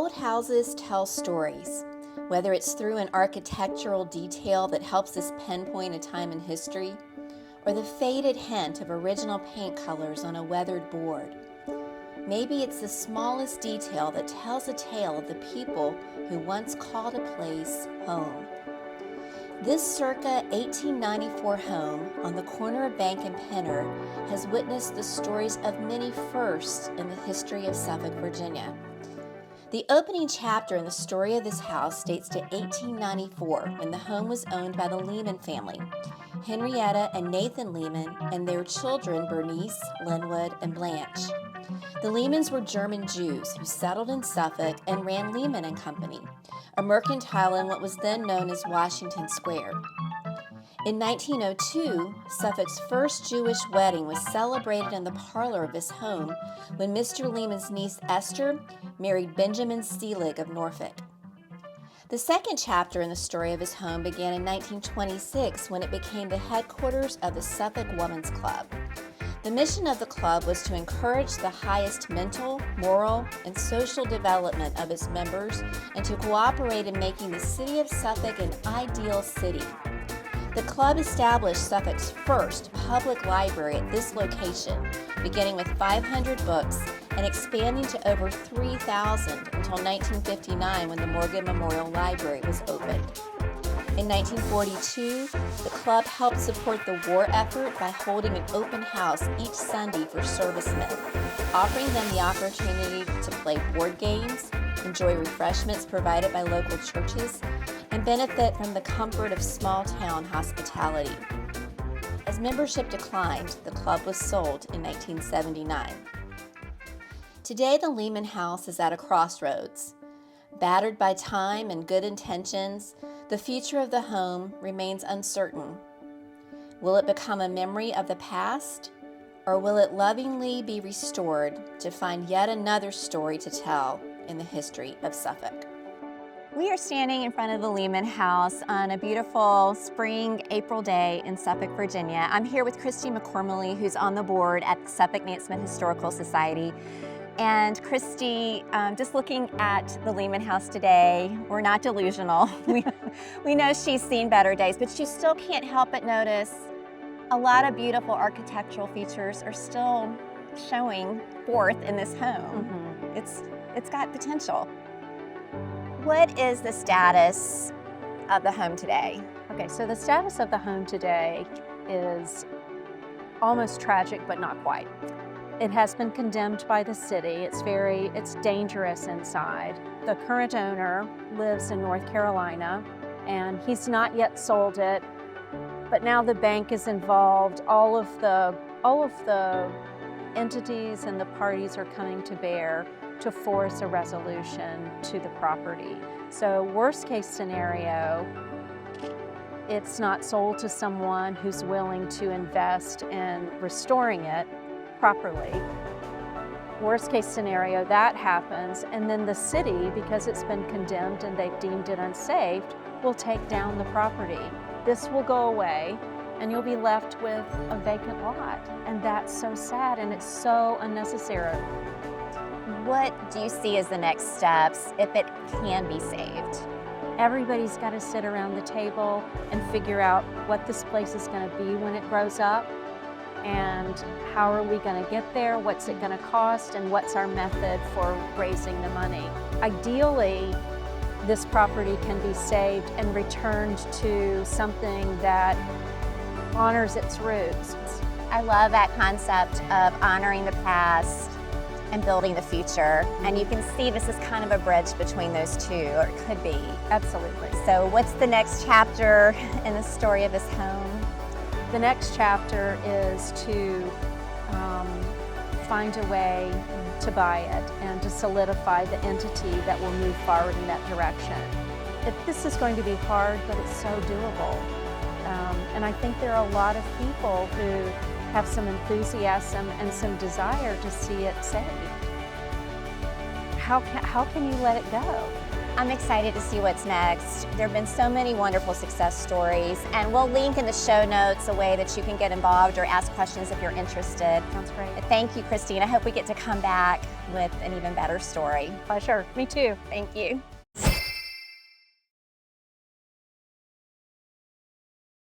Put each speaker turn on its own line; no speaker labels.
Old houses tell stories, whether it's through an architectural detail that helps us pinpoint a time in history, or the faded hint of original paint colors on a weathered board. Maybe it's the smallest detail that tells a tale of the people who once called a place home. This circa 1894 home on the corner of Bank and Penner has witnessed the stories of many firsts in the history of Suffolk, Virginia. The opening chapter in the story of this house dates to 1894, when the home was owned by the Lehman family, Henrietta and Nathan Lehman, and their children Bernice, Linwood, and Blanche. The Lehmans were German Jews who settled in Suffolk and ran Lehman and Company, a mercantile in what was then known as Washington Square. In 1902, Suffolk's first Jewish wedding was celebrated in the parlor of his home when Mr. Lehman's niece Esther married Benjamin Selig of Norfolk. The second chapter in the story of his home began in 1926 when it became the headquarters of the Suffolk Women's Club. The mission of the club was to encourage the highest mental, moral, and social development of its members and to cooperate in making the city of Suffolk an ideal city. The club established Suffolk's first public library at this location, beginning with 500 books and expanding to over 3,000 until 1959 when the Morgan Memorial Library was opened. In 1942, the club helped support the war effort by holding an open house each Sunday for servicemen, offering them the opportunity to play board games, enjoy refreshments provided by local churches, and benefit from the comfort of small-town hospitality. As membership declined, the club was sold in 1979. Today, the Lehman House is at a crossroads. Battered by time and good intentions, the future of the home remains uncertain. Will it become a memory of the past, or will it lovingly be restored to find yet another story to tell in the history of Suffolk? We are standing in front of the Lehman House on a beautiful spring April day in Suffolk, Virginia. I'm here with Kristy McCormally, who's on the board at the Suffolk Nansemond Historical Society. And Kristy, just looking at the Lehman House today, we're not delusional. We know she's seen better days, but she still can't help but notice a lot of beautiful architectural features are still showing forth in this home. Mm-hmm. It's got potential. What is the status of the home today?
Okay, so the status of the home today is almost tragic, but not quite. It has been condemned by the city. It's dangerous inside. The current owner lives in North Carolina, and he's not yet sold it, but now the bank is involved. All of the entities and the parties are coming to bear to force a resolution to the property. So worst case scenario, it's not sold to someone who's willing to invest in restoring it properly. Worst case scenario, that happens, and then the city, because it's been condemned and they've deemed it unsafe, will take down the property. This will go away, and you'll be left with a vacant lot. And that's so sad, and it's so unnecessary.
What do you see as the next steps if it can be saved?
Everybody's got to sit around the table and figure out what this place is going to be when it grows up, and how are we going to get there, what's it going to cost, and what's our method for raising the money. Ideally, this property can be saved and returned to something that honors its roots.
I love that concept of honoring the past and building the future. And you can see this is kind of a bridge between those two, or it could be.
Absolutely.
So what's the next chapter in the story of this home?
The next chapter is to find a way to buy it and to solidify the entity that will move forward in that direction. This is going to be hard, but it's so doable. And I think there are a lot of people who have some enthusiasm and some desire to see it saved. How can you let it go?
I'm excited to see what's next. There have been so many wonderful success stories, and we'll link in the show notes a way that you can get involved or ask questions if you're interested.
Sounds great.
Thank you, Kristy. I hope we get to come back with an even better story.
Pleasure. Me too.
Thank you.